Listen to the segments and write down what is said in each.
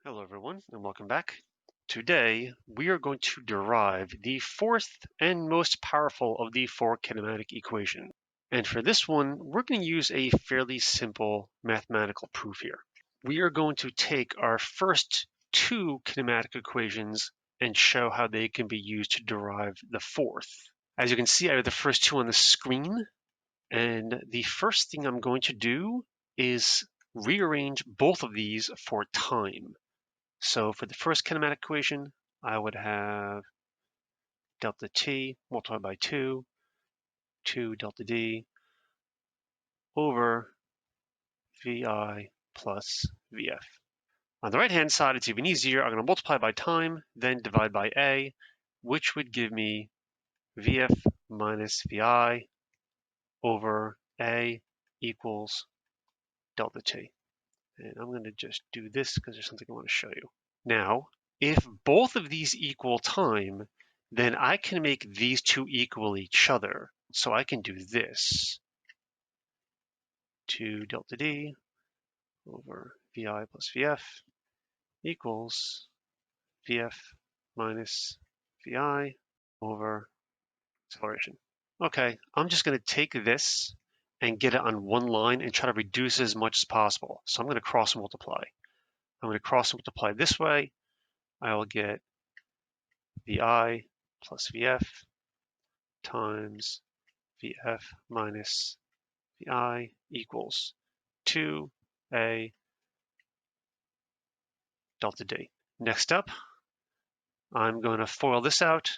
Hello everyone and welcome back. Today we are going to derive the fourth and most powerful of the four kinematic equations. And for this one, we're going to use a fairly simple mathematical proof here. We are going to take our first two kinematic equations and show how they can be used to derive the fourth. As you can see, I have the first two on the screen, and the first thing I'm going to do is rearrange both of these for time. So for the first kinematic equation, I would have delta t multiplied by 2 delta d over vi plus vf. On the right-hand side, it's even easier. I'm going to multiply by time, then divide by a, which would give me vf minus vi over a equals delta t. And I'm going to just do this because there's something I want to show you. Now, if both of these equal time, then I can make these two equal each other. So I can do this. 2 delta d over vi plus vf equals vf minus vi over acceleration. Okay, I'm just going to take this and get it on one line and try to reduce it as much as possible. So I'm going to cross multiply. I'm going to cross multiply this way. I will get vi plus vf times vf minus vi equals 2a delta d. Next up, I'm going to FOIL this out.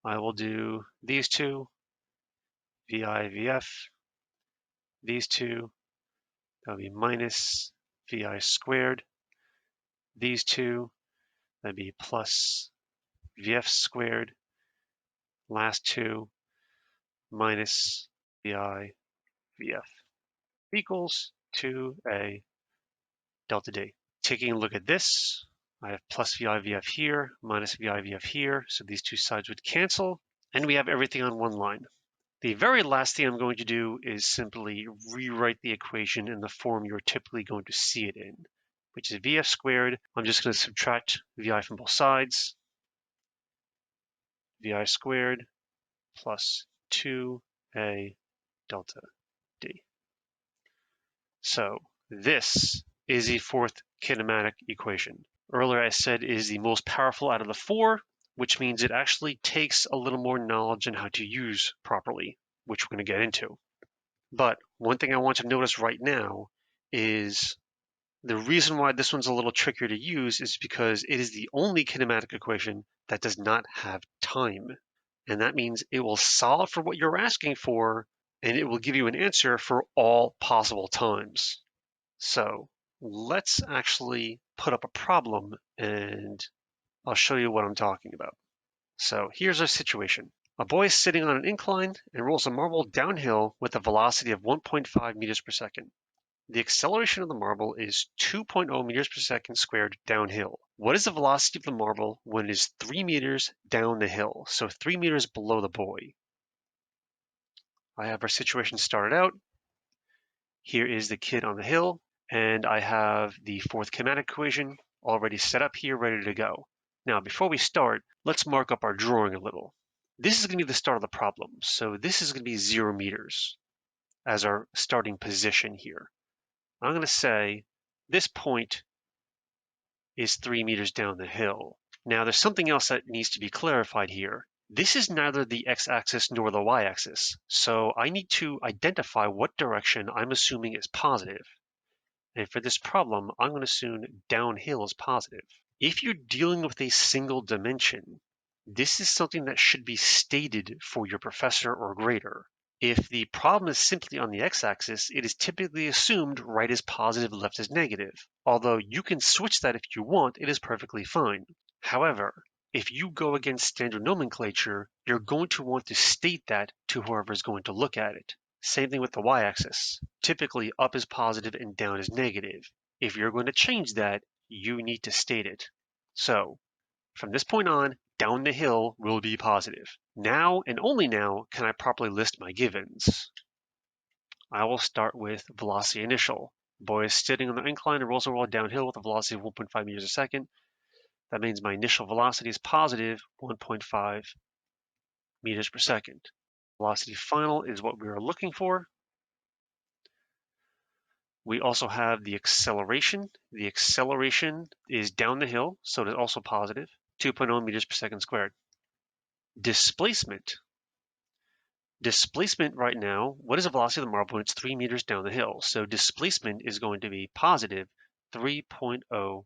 I will do these two, vi, vf. These two, that'll be minus vi squared. These two, that'd be plus vf squared. Last two, minus vi, vf equals 2a delta d. Taking a look at this, I have plus vi, vf here, minus vi, vf here, so these two sides would cancel, and we have everything on one line. The very last thing I'm going to do is simply rewrite the equation in the form you're typically going to see it in, which is vf squared. I'm just going to subtract vi from both sides. Vi squared plus 2a delta d. So this is the fourth kinematic equation. Earlier I said it is the most powerful out of the four, which means it actually takes a little more knowledge on how to use properly, which we're going to get into. But one thing I want you to notice right now is the reason why this one's a little trickier to use is because it is the only kinematic equation that does not have time. And that means it will solve for what you're asking for, and it will give you an answer for all possible times. So let's actually put up a problem and I'll show you what I'm talking about. So here's our situation. A boy is sitting on an incline and rolls a marble downhill with a velocity of 1.5 meters per second. The acceleration of the marble is 2.0 meters per second squared downhill. What is the velocity of the marble when it is 3 meters down the hill? So 3 meters below the boy. I have our situation started out. Here is the kid on the hill, and I have the fourth kinematic equation already set up here, ready to go. Now, before we start, let's mark up our drawing a little. This is going to be the start of the problem. So this is going to be 0 meters as our starting position here. I'm going to say this point is 3 meters down the hill. Now, there's something else that needs to be clarified here. This is neither the x-axis nor the y-axis, so I need to identify what direction I'm assuming is positive. And for this problem, I'm going to assume downhill is positive. If you're dealing with a single dimension, this is something that should be stated for your professor or grader. If the problem is simply on the x-axis, it is typically assumed right is positive, left is negative. Although you can switch that if you want, it is perfectly fine. However, if you go against standard nomenclature, you're going to want to state that to whoever is going to look at it. Same thing with the y-axis. Typically, up is positive and down is negative. If you're going to change that, you need to state it. So, from this point on, down the hill will be positive. Now and only now can I properly list my givens. I will start with velocity initial. Boy is sitting on the incline and rolls the wall downhill with a velocity of 1.5 meters a second. That means my initial velocity is positive 1.5 meters per second. Velocity final is what we are looking for. We also have the acceleration. The acceleration is down the hill, so it is also positive, 2.0 meters per second squared. Displacement. Displacement right now, what is the velocity of the marble when it's 3 meters down the hill? So displacement is going to be positive 3.0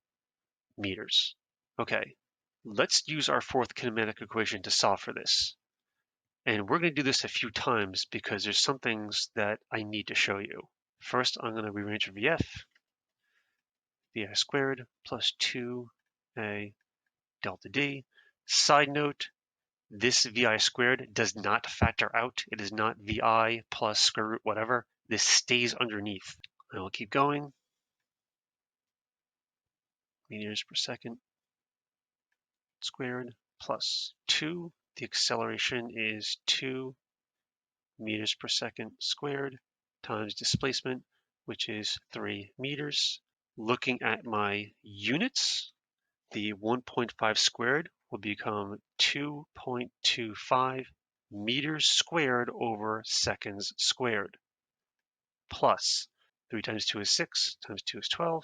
meters. Okay, let's use our fourth kinematic equation to solve for this. And we're going to do this a few times because there's some things that I need to show you. First, I'm going to rearrange VF, VI squared plus 2a delta d. Side note, this VI squared does not factor out. It is not VI plus square root whatever. This stays underneath. I will keep going. Meters per second squared plus 2. The acceleration is 2 meters per second squared times displacement, which is 3 meters. Looking at my units, the 1.5 squared will become 2.25 meters squared over seconds squared, plus 3 times 2 is 6, times 2 is 12.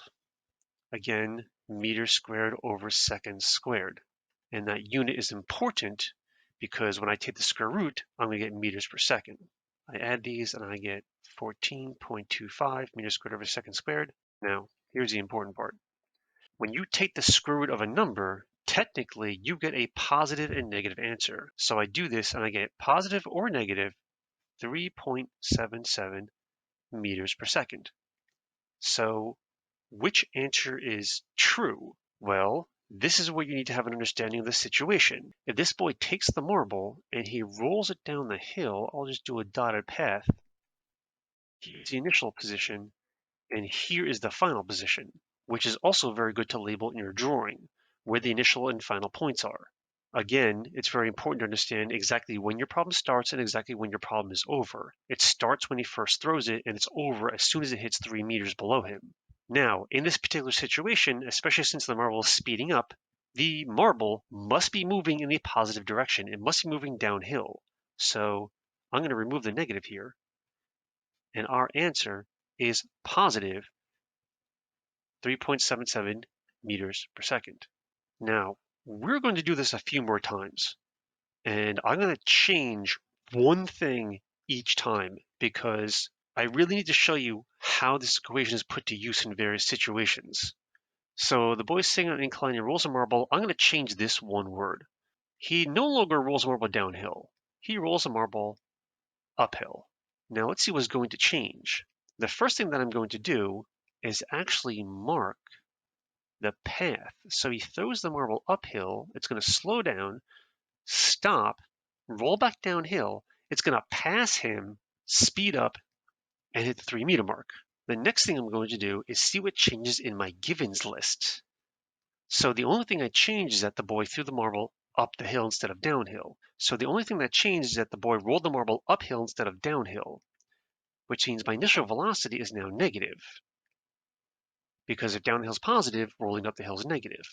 Again, meters squared over seconds squared. And that unit is important because when I take the square root, I'm going to get meters per second. I add these and I get 14.25 meters squared over second squared. Now, here's the important part. When you take the square root of a number, technically you get a positive and negative answer. So I do this and I get positive or negative 3.77 meters per second. So which answer is true? Well, this is where you need to have an understanding of the situation. If this boy takes the marble and he rolls it down the hill, I'll just do a dotted path. Here's the initial position, and here is the final position, which is also very good to label in your drawing, where the initial and final points are. Again, it's very important to understand exactly when your problem starts and exactly when your problem is over. It starts when he first throws it, and it's over as soon as it hits 3 meters below him. Now, in this particular situation, especially since the marble is speeding up, the marble must be moving in the positive direction. It must be moving downhill. So I'm going to remove the negative here, and our answer is positive 3.77 meters per second. Now, we're going to do this a few more times, and I'm going to change one thing each time because I really need to show you how this equation is put to use in various situations. So the boy's sitting on an incline and rolls a marble. I'm going to change this one word. He no longer rolls a marble downhill. He rolls a marble uphill. Now let's see what's going to change. The first thing that I'm going to do is actually mark the path. So he throws the marble uphill. It's going to slow down, stop, roll back downhill. It's going to pass him, speed up, and hit the 3 meter mark. The next thing I'm going to do is see what changes in my givens list. So the only thing I changed is that the boy threw the marble up the hill instead of downhill. So the only thing that changed is that the boy rolled the marble uphill instead of downhill, which means my initial velocity is now negative. Because if downhill is positive, rolling up the hill is negative.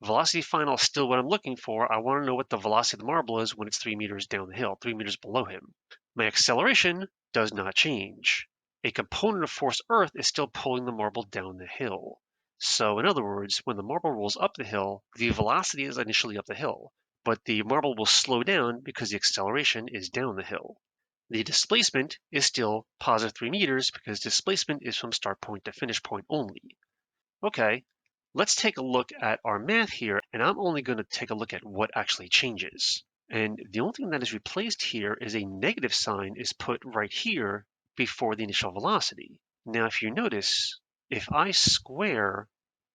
Velocity final is still what I'm looking for. I want to know what the velocity of the marble is when it's 3 meters down the hill, 3 meters below him. My acceleration does not change. A component of force Earth is still pulling the marble down the hill. So in other words, when the marble rolls up the hill, the velocity is initially up the hill, but the marble will slow down because the acceleration is down the hill. The displacement is still positive 3 meters because displacement is from start point to finish point only. Okay, let's take a look at our math here, and I'm only going to take a look at what actually changes. And the only thing that is replaced here is a negative sign is put right here before the initial velocity. Now, if you notice, if I square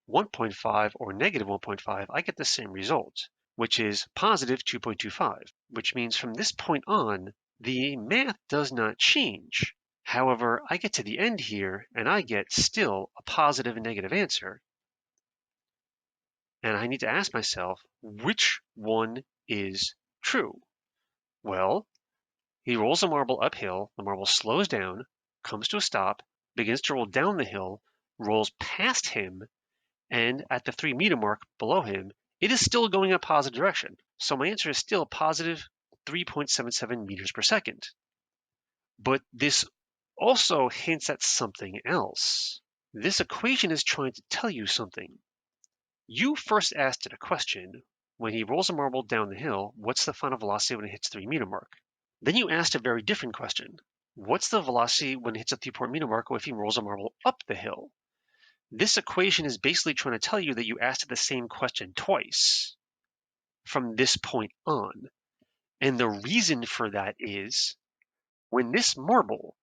1.5 or negative 1.5, I get the same result, which is positive 2.25, which means from this point on, the math does not change. However, I get to the end here and I get still a positive and negative answer. And I need to ask myself, which one is true? Well, he rolls the marble uphill, the marble slows down, comes to a stop, begins to roll down the hill, rolls past him, and at the 3 meter mark below him, it is still going in a positive direction. So my answer is still positive 3.77 meters per second. But this also hints at something else. This equation is trying to tell you something. You first asked it a question. When he rolls a marble down the hill, what's the final velocity when it hits the 3 meter mark? Then you asked a very different question. What's the velocity when it hits a 3 meter mark if he rolls a marble up the hill? This equation is basically trying to tell you that you asked it the same question twice from this point on. And the reason for that is when this marble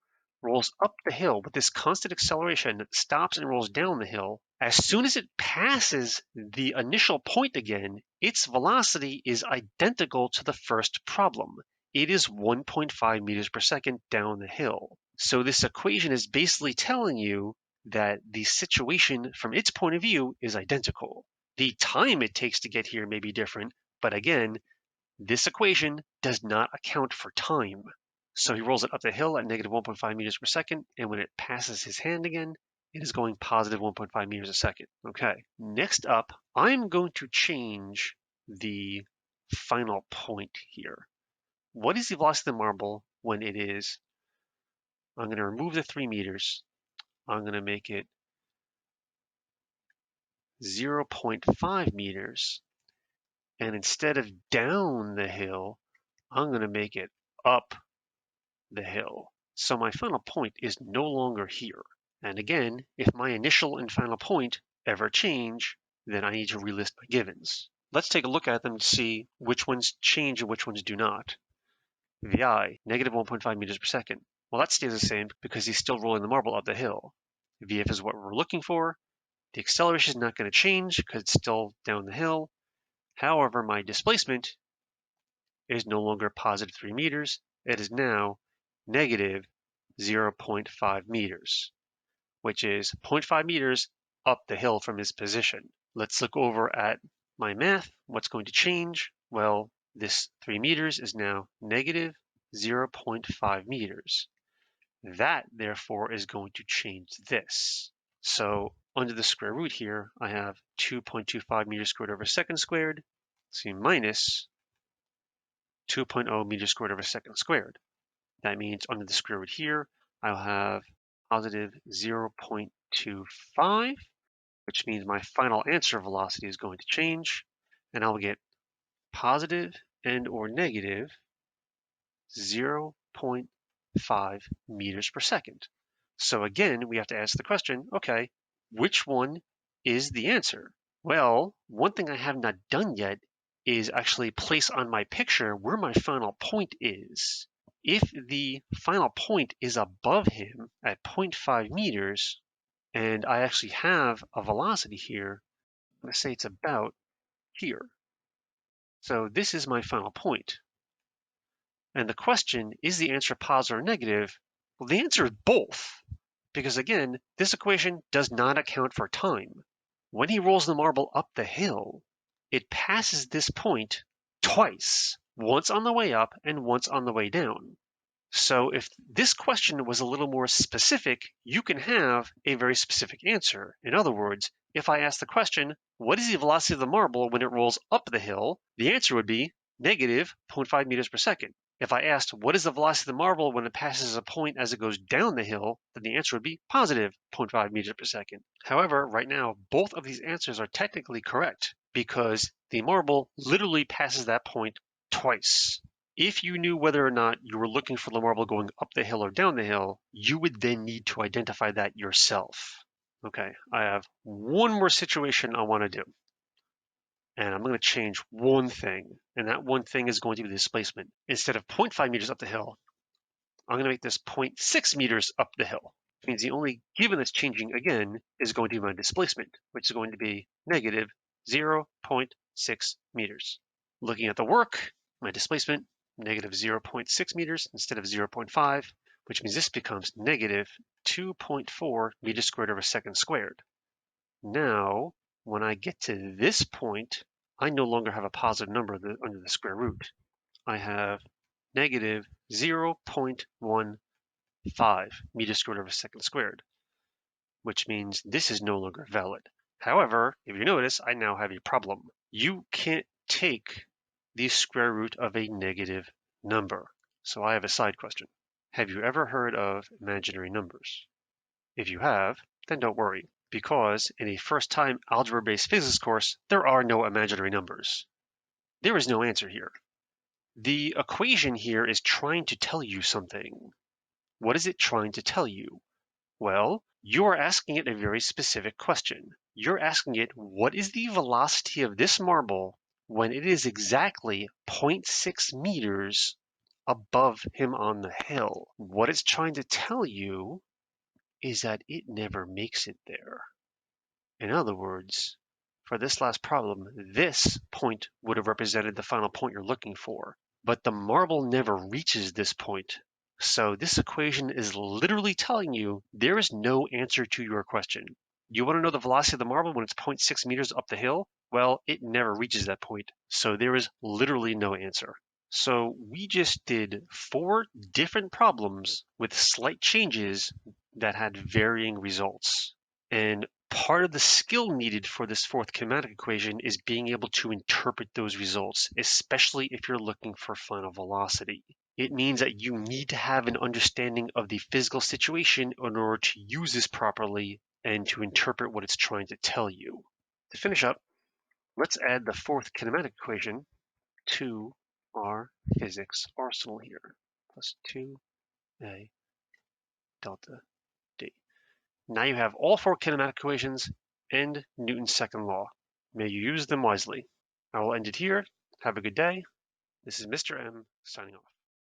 rolls up the hill with this constant acceleration, stops and rolls down the hill, as soon as it passes the initial point again, its velocity is identical to the first problem. It is 1.5 meters per second down the hill. So this equation is basically telling you that the situation from its point of view is identical. The time it takes to get here may be different, but again, this equation does not account for time. So he rolls it up the hill at negative 1.5 meters per second, and when it passes his hand again, it is going positive 1.5 meters a second. Okay, next up, I'm going to change the final point here. What is the velocity of the marble when it is? I'm going to remove the 3 meters. I'm going to make it 0.5 meters. And instead of down the hill, I'm going to make it up the hill. So my final point is no longer here. And again, if my initial and final point ever change, then I need to relist my givens. Let's take a look at them to see which ones change and which ones do not. VI, negative 1.5 meters per second. Well, that stays the same because he's still rolling the marble up the hill. VF is what we're looking for. The acceleration is not going to change because it's still down the hill. However, my displacement is no longer positive 3 meters. It is now negative 0.5 meters, which is 0.5 meters up the hill from his position. Let's look over at my math. What's going to change? Well, this 3 meters is now negative 0.5 meters. That, therefore, is going to change this. So under the square root here, I have 2.25 meters squared over second squared, so minus 2.0 meters squared over second squared. That means under the square root here, I'll have positive 0.25, which means my final answer velocity is going to change, and I'll get positive and or negative 0.5 meters per second. So again, we have to ask the question, okay, which one is the answer? Well, one thing I have not done yet is actually place on my picture where my final point is. If the final point is above him at 0.5 meters, and I actually have a velocity here, I'm going to say it's about here. So this is my final point. And the question, is the answer positive or negative? Well, the answer is both. Because again, this equation does not account for time. When he rolls the marble up the hill, it passes this point twice, once on the way up and once on the way down. So if this question was a little more specific, you can have a very specific answer. In other words, if I ask the question, what is the velocity of the marble when it rolls up the hill? The answer would be negative 0.5 meters per second. If I asked, what is the velocity of the marble when it passes a point as it goes down the hill, then the answer would be positive 0.5 meters per second. However, right now, both of these answers are technically correct because the marble literally passes that point twice. If you knew whether or not you were looking for the marble going up the hill or down the hill, you would then need to identify that yourself. Okay, I have one more situation I want to do. And I'm going to change one thing, and that one thing is going to be the displacement. Instead of 0.5 meters up the hill, I'm going to make this 0.6 meters up the hill. Which means the only given that's changing again is going to be my displacement, which is going to be negative 0.6 meters. Looking at the work, my displacement, negative 0.6 meters instead of 0.5, which means this becomes negative 2.4 meters squared over second squared. Now, when I get to this point, I no longer have a positive number under the square root. I have negative 0.15 meters squared over second squared. which means this is no longer valid. However, if you notice, I now have a problem. You can't take the square root of a negative number. So I have a side question. Have you ever heard of imaginary numbers? If you have, then don't worry, because in a first-time algebra-based physics course, there are no imaginary numbers. There is no answer here. The equation here is trying to tell you something. What is it trying to tell you? Well, you're asking it a very specific question. You're asking it, what is the velocity of this marble when it is exactly 0.6 meters above him on the hill? What it's trying to tell you is that it never makes it there. In other words, for this last problem, this point would have represented the final point you're looking for, but the marble never reaches this point. So this equation is literally telling you there is no answer to your question. You want to know the velocity of the marble when it's 0.6 meters up the hill? Well, it never reaches that point, so there is literally no answer. So we just did 4 different problems with slight changes that had varying results. And part of the skill needed for this fourth kinematic equation is being able to interpret those results, especially if you're looking for final velocity. It means that you need to have an understanding of the physical situation in order to use this properly and to interpret what it's trying to tell you. To finish up, let's add the fourth kinematic equation to our physics arsenal here, plus 2a delta d. Now you have all 4 kinematic equations and Newton's second law. May you use them wisely. I will end it here. Have a good day. This is Mr. M signing off.